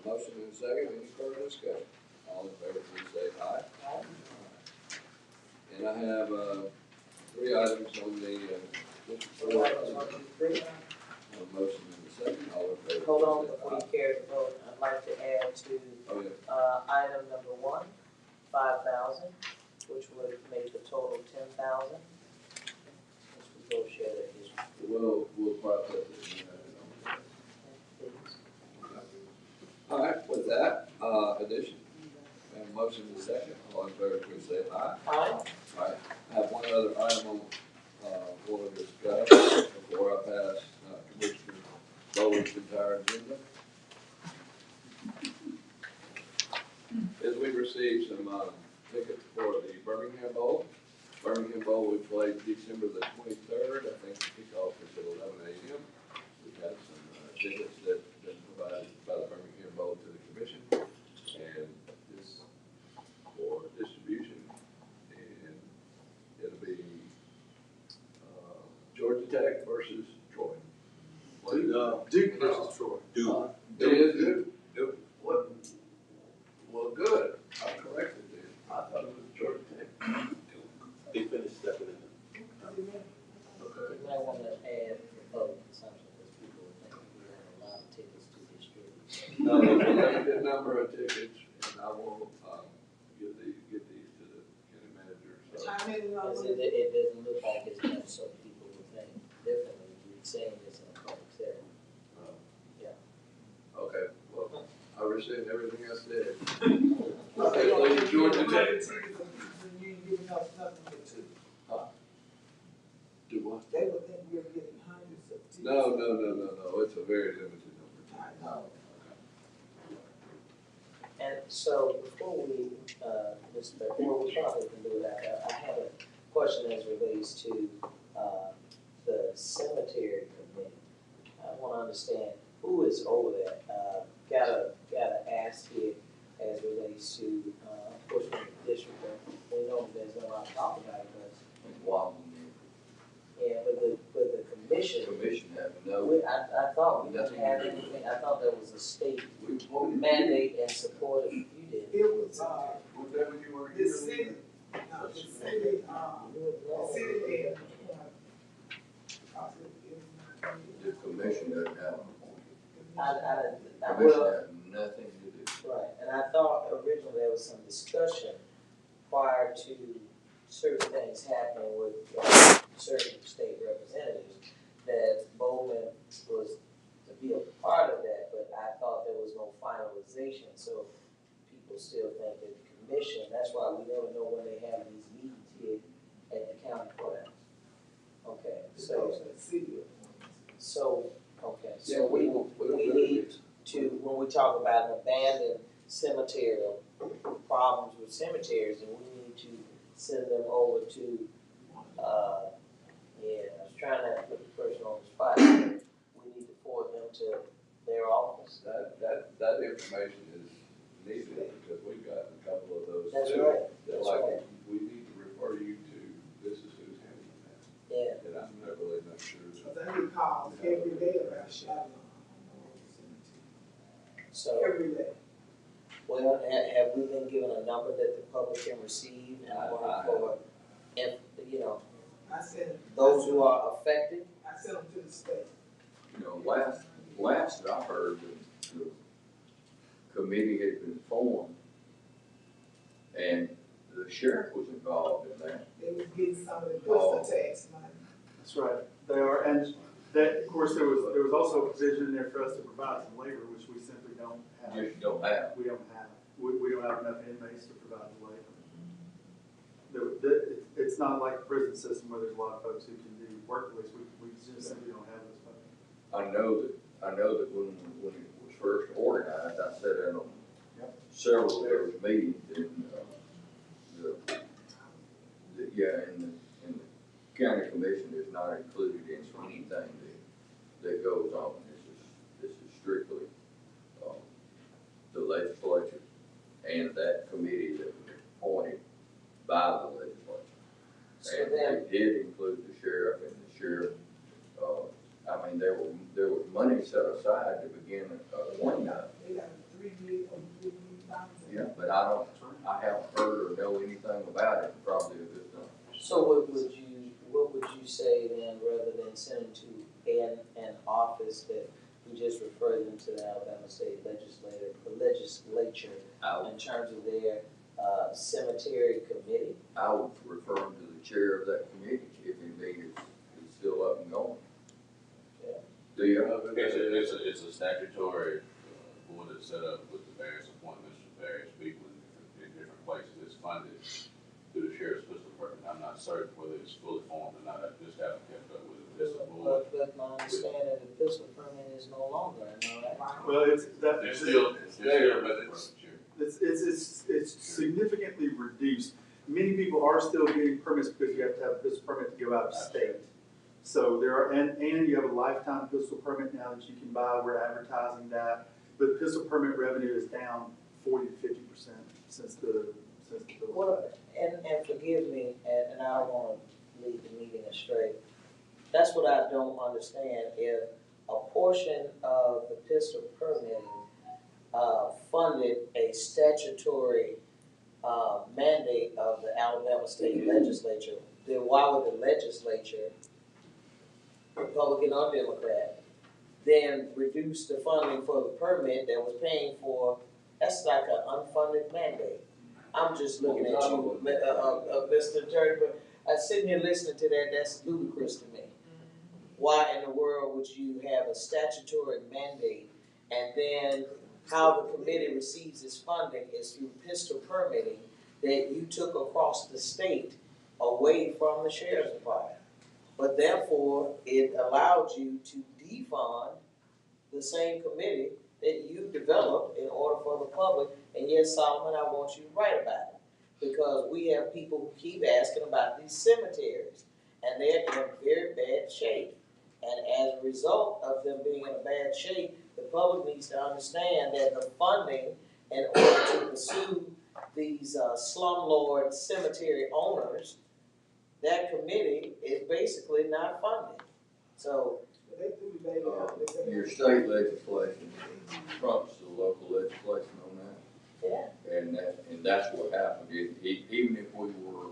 Motion and a second, any further discussion? All in favor, please say aye. Aye. And I have, 3 items on the, district court. A motion and a second, all in favor. Hold on, please say before you aye. carry the vote, I'd like to add to, Oh, yeah. item number 1, 5,000, which would make the total 10,000. Which we both share that history. We'll process it. All right, with that, addition, and motion and a second, all in favor, please say aye. Aye. All right, I have one other item on, want to discuss before I pass, Commissioner Bowles' entire agenda. Is we received some, tickets for the Birmingham Bowl. Birmingham Bowl, we played December the 23rd, I think the kickoff was at 11 a.m. We had some, tickets that been provided by the Birmingham Bowl to the commission, and this for distribution, and it'll be, Georgia Tech versus Troy. Duke versus Troy. Duke. It is Duke. What? Well, good. I corrected it. I thought it was Georgia Tech. They finished stepping in. Okay. You might want to add the vote consumption, because people would think we have a lot of tickets to distribute. No, there's a limited number of tickets, and I will, get these to the county manager, so. Because it doesn't look like it's much, so people would think differently. You're saying this in a public setting. Yeah. Okay, well, I rescind everything I said. Okay, so Georgia Tech. You ain't giving us nothing but 2. Do what? They would think we were getting hundreds of tickets. No, it's a very limited number. I know. And so before we, before we probably can do that, I have a question as relates to, the cemetery committee. I want to understand who is over that. Gotta ask here as relates to, of course, from the district, we know there's no lot to talk about it, Wow. but, yeah, but the commission, Commission have no. I thought we didn't have anything, I thought there was a state We voted. mandate and support if you did. It was, Was that when you were the here? city, the city, and, The commission doesn't have. I Commission has nothing to do. right, and I thought originally there was some discussion prior to certain things happening with certain state representatives that Bowman was to be a part of that, but I thought there was no finalization, so people still think that the commission, that's why we never know when they have these meetings here at the county courthouse. Okay, so Yeah, we we'll need to, when we talk about an abandoned cemetery or problems with cemeteries, and we need to send them over to, I was trying not to put the person on the spot, we need to forward them to their office. That information is needed because we've got a couple of those. That's too. right. They're That's like, right. we need to refer you to, this is who's handling that. Yeah. And I'm not really not sure. Cause I get calls every day about Shalom. So, Every day. well, have we been given a number that the public can receive in order for, if, you know, those who are affected? I sent them to the state. You know, last that I heard, the committee had been formed, and the sheriff was involved in that. They was getting some of the personal tax money. That's right. They are, and that, of course, there was also a provision in there for us to provide some labor, which we simply don't have. Just don't have. We don't have. We don't have enough inmates to provide the labor. It's not like the prison system where there's a lot of folks who can do work release. We just simply don't have those folks. I know that when it was first organized, I sat in on several of those meetings, and, and the county commission is not included in anything that goes on. This is strictly, the legislature and that committee that was appointed by the legislature. So And then, they did include the sheriff, and the sheriff, I mean, there was money set aside to begin one night. They got a 3 but I haven't heard or know anything about it, probably a good thing. So what would you say then, rather than sending to an office that we just refer them to the Alabama State Legislature in terms of their cemetery committee? I would refer them to the chair of that committee, if indeed it's still up and going. Yeah. Do you? It's a statutory board that's set up with the various appointments of various people in different places. It's funded through the sheriff's pistol department. I'm not certain whether it's fully formed or not. I just haven't kept up with it. It's a board. But my understanding, the pistol permit is no longer, am I right? Well, it's that. It's still there, but it's. It's significantly reduced. Many people are still getting permits because you have to have a pistol permit to go out of state. So there are, and you have a lifetime pistol permit now that you can buy. We're advertising that. But pistol permit revenue is down 40 to 50% since the bill. Well, and forgive me, and I don't want to lead the meeting astray. That's what I don't understand. If a portion of the pistol permitting funded a statutory mandate of the Alabama State Legislature, then why would the legislature, Republican or Democrat, then reduce the funding for the permit that was paying for? That's like an unfunded mandate. I'm just looking at you, Mr. Attorney, but I'm sitting here listening to that. That's ludicrous to me. Why in the world would you have a statutory mandate, and then how the committee receives its funding is through pistol permitting that you took across the state away from the sheriff's department? But therefore, it allowed you to defund the same committee that you developed in order for the public. And yes, Solomon, I want you to write about it, because we have people who keep asking about these cemeteries, and they're in very bad shape. And as a result of them being in a bad shape, the public needs to understand that the funding in order to pursue these slumlord cemetery owners, that committee is basically not funded. So They do debate it. Your state legislation trumps the local legislation on that. yeah, And that's what happened. Even if we were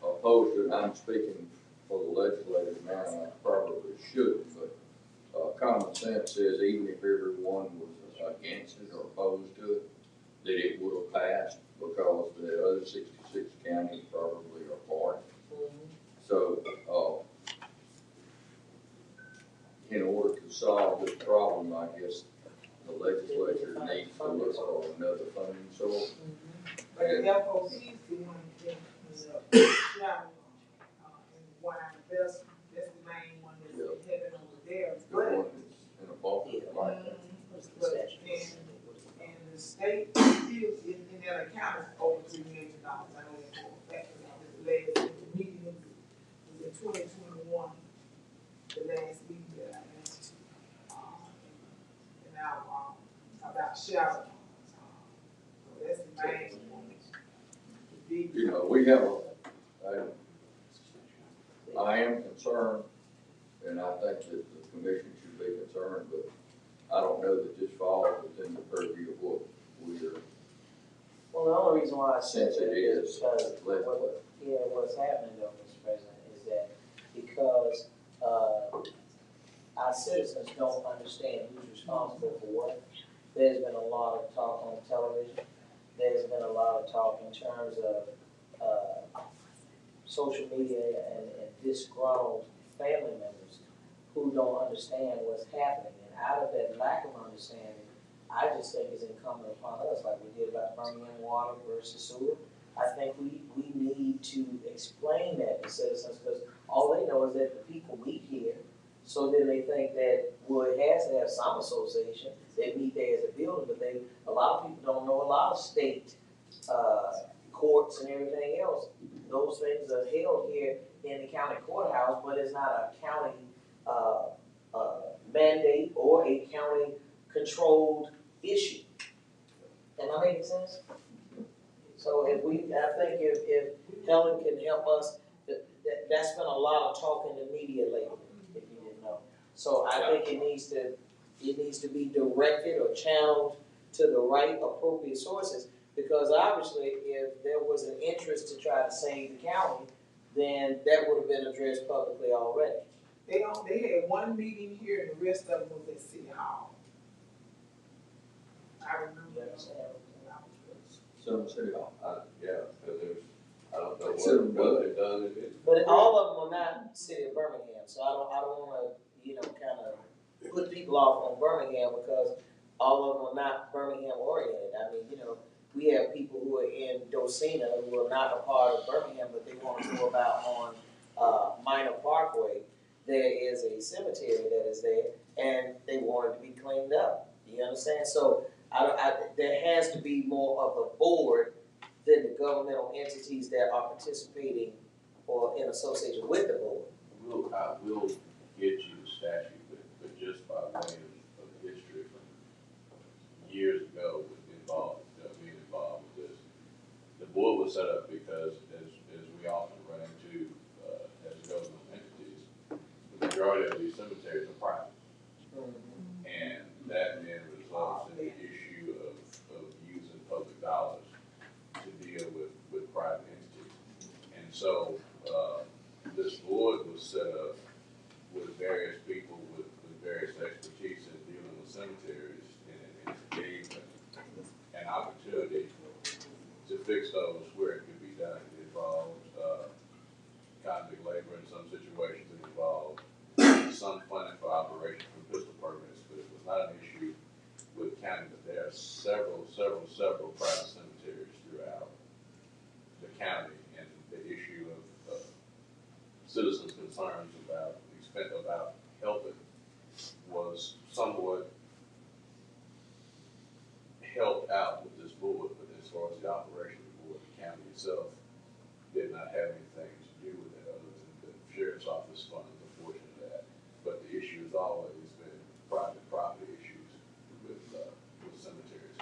opposed to it, I'm speaking for the legislators now, and I probably shouldn't, but common sense says even if everyone was against it or opposed to it, that it would have passed, because the other 66 counties probably are for it. So, in order to solve this problem, I guess the legislature needs to look for another funding source. But the FOC is the one that is traveling, and one out of that's the main one that's heading over there. The one that's in a bulk like that. And the state still in that account is over $3 million. I know that for a fact, because the last meeting was in 2021, the last meeting that I went to, and now about Shadow. So that's the main one. The big. You know, we have I am concerned, and I think that the commission should be concerned, but I don't know that this falls within the purview of what we're. well, the only reason why I said Since that it is is because what's happening though, Mr. President, is that because our citizens don't understand who's responsible for what. There's been a lot of talk on television. There's been a lot of talk in terms of social media and disgruntled family members who don't understand what's happening. And out of that lack of understanding, I just think it's incumbent upon us, like we did about Birmingham water versus sewer. I think we need to explain that to citizens, because all they know is that the people meet here. So then they think that, well, it has to have some association. They meet there as a building, but a lot of people don't know a lot of state courts and everything else. Those things are held here in the county courthouse, but it's not a county mandate or a county controlled issue. Am I making sense? So I think if Helen can help us, that's been a lot of talk in the media lately, if you didn't know. So I think it needs to be directed or channeled to the right appropriate sources. Because obviously, if there was an interest to try to save the county, then that would have been addressed publicly already. They had one meeting here and the rest of them was at City Hall. I remember. You understand? Some City Hall. Yeah, because I don't know It's in what they've done, it is. But all of them are not city of Birmingham, so I don't wanna, kind of put people off on Birmingham because all of them are not Birmingham oriented. I mean, we have people who are in Docena who are not a part of Birmingham, but they wanna go about on, Minor Parkway. There is a cemetery that is there, and they want it to be cleaned up. You understand? So, there has to be more of a board than the governmental entities that are participating or in association with the board. I will get you the statute, but just by way of history from years ago being involved with this. The board was set up because as we often run into, as government entities, the majority of these cemeteries are private. And that then results in the issue of using public dollars to deal with private entities. And so, this board was set up with various people with various expertise in dealing with cemeteries, and it gave them an opportunity to fix those where it could be done. It involved, convict labor in some situations, it involved some funding for operation from pistol permits, but it was not an issue with county, but there are several private cemeteries throughout the county, and the issue of citizens' concerns about helping was somewhat helped out with this board, but as far as the operation of the board, the county itself did not have anything to do with it other than the sheriff's office funds a portion of that. But the issue has always been private property issues with cemeteries.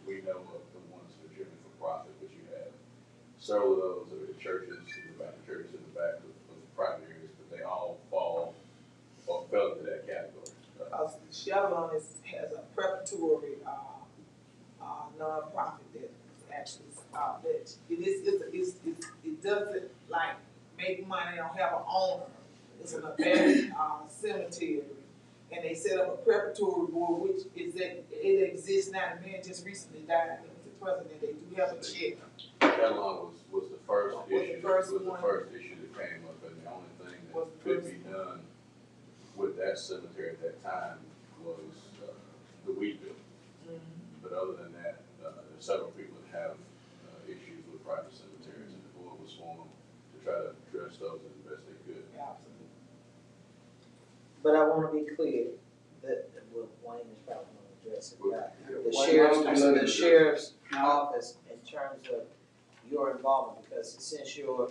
We know of the ones that are generally for profit, but you have several of those that are churches in the back of private areas, but they all fell into that category. Because Chevron has a preparatory, nonprofit that actually, that it doesn't like make money, don't have an owner. It's an abandoned, cemetery, and they set up a preparatory board, which is that it exists now. The man just recently died, he was the president, they do have a check. Catalog was the first Was the issue, first was the one. first issue that came up, and the only thing Was that the could first be done with that cemetery at that time was, the weed bill. But other than that, there's several people that have, issues with private cemeteries, and the board was formed to try to address those as best they could. Absolutely. But I wanna be clear that, well, Wayne is probably gonna address it, Well, the why sheriff's, don't you let him the do it? sheriff's office in terms of your involvement, because since your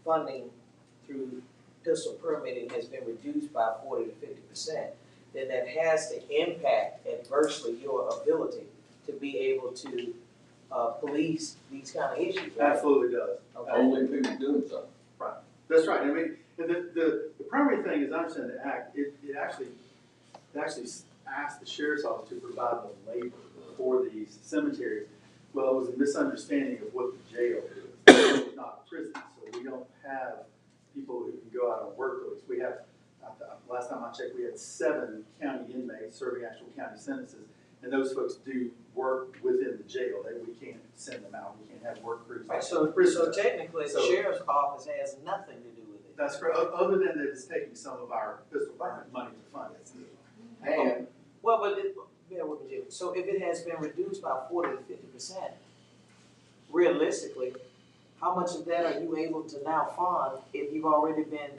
funding through pistol permitting has been reduced by 40 to 50%, then that has to impact adversely your ability to be able to police these kind of issues, right? Absolutely does. Okay. Only people doing something. That's right. I mean, and the primary thing is, I understand the act, it actually asked the sheriff's office to provide the labor for these cemeteries. Well, it was a misunderstanding of what the jail is. It's not a prison, so we don't have people who can go out and work those. We have, last time I checked, we had 7 county inmates serving actual county sentences, and those folks do work within the jail. We can't send them out. We can't have work crews. Right, so technically, the sheriff's office has nothing to do with it. That's correct, other than that it's taking some of our pistol permit money to fund it. And Well, but bear with me, Jim. So if it has been reduced by 40 to 50%, realistically, how much of that are you able to now fund if you've already been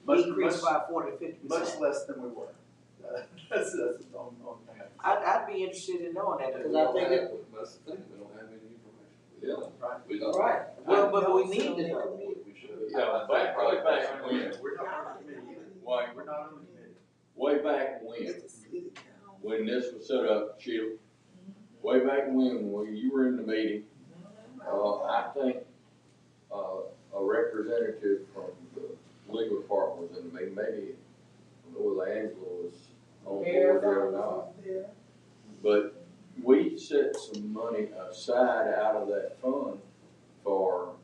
decreased by 40 to 50%? Much less than we were. That's the only thing. I'd be interested in knowing that, because We I don't think have- That's the thing, we don't have any information. We don't. Right. We don't. right. Well, but we need to know. We should. Yeah, back when, We're not on the committee either. Why? We're not on the committee. way back when this was set up, Sheila, way back when you were in the meeting, I think, a representative from the legal department was in the meeting, maybe, I don't know whether Angela was on board there or not. But we set some money aside out of that fund for,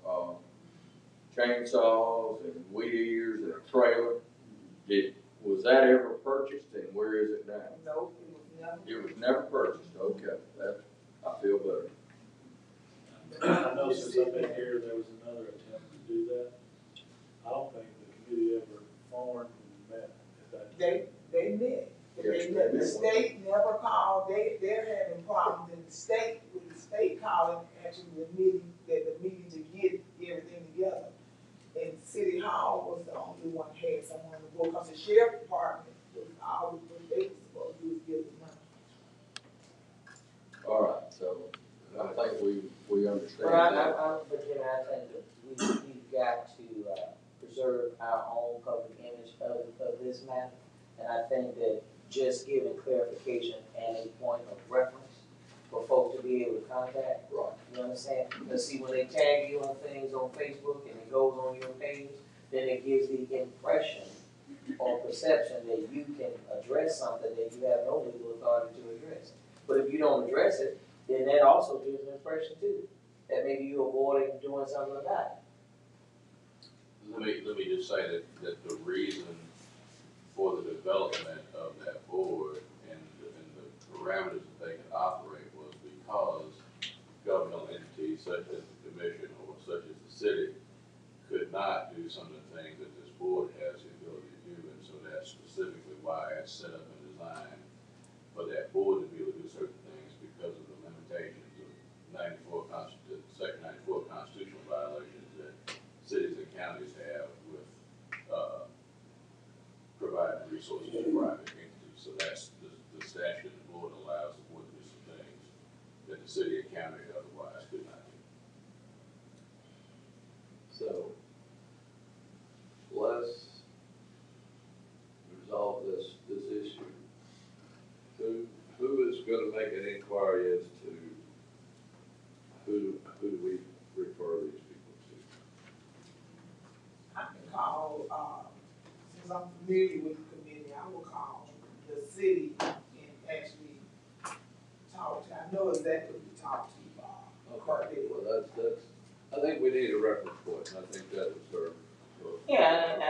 chainsaws and weed eaters and a trailer. Was that ever purchased, and where is it now? No, it was never. It was never purchased, okay, I feel better. I know since I've been here, there was another attempt to do that. I don't think the committee ever formed and met at that. They met. The state never called, they're having problems in the state, with the state calling actually the meeting to get everything together. And City Hall was the only one who had someone to go, because the sheriff department was always, what they were supposed to do is give us money. All right, so I think we understand But that. but Jimmy, I think that we've got to preserve our own public image of this matter. And I think that just giving clarification and a point of reference for folks to be able to contact. Right. You understand? Because see, when they tag you on things on Facebook and it goes on your page, then it gives the impression or perception that you can address something that you have no legal authority to address. But if you don't address it, then that also gives an impression too, that maybe you're avoiding doing something about it. Let me just say that the reason for the development of that board and the parameters that they can operate was because governmental entities such as the commission or such as the city could not do some of the things that this board has the ability to do. And so that's specifically why it's set up and designed for that board to be able to do certain things because of the limitations of Section 94 constitutional violations that cities and counties have with providing resources to private entities. So that's the statute of the board allows the board to do some things that the city and county otherwise could not do. So, let's resolve this issue. Who is gonna make an inquiry as to who do we refer these people to? I can call, since I'm familiar with the committee, I will call the city and actually talk to, I know exactly who to talk to, Okay, well, that's, I think we need a reference point, and I think that would serve. Yeah, and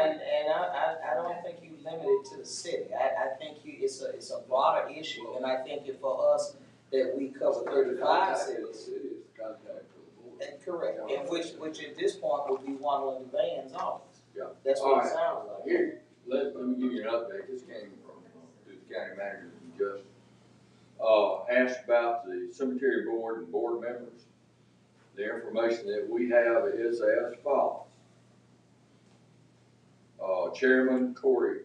I don't think you limit it to the city. I think it's a broader issue, and I think if for us that we cover 35 cities. City is contact for the board. And correct, and which at this point would be Wandling Van's office. Yeah. That's All what it right. sounds like. Here, let me give you an update. This came from the county manager and justice. Asked about the cemetery board and board members. The information that we have is as follows. Chairman Corey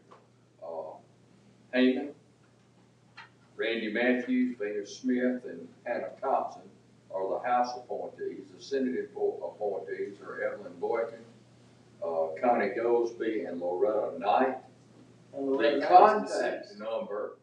Heyman, Randy Matthews, Venus Smith, and Hannah Thompson are the House appointees. The Senate appointees are Evelyn Boykin, Connie Goldsby, and Loretta Knight. And The Loretta Knight is contact deceased. number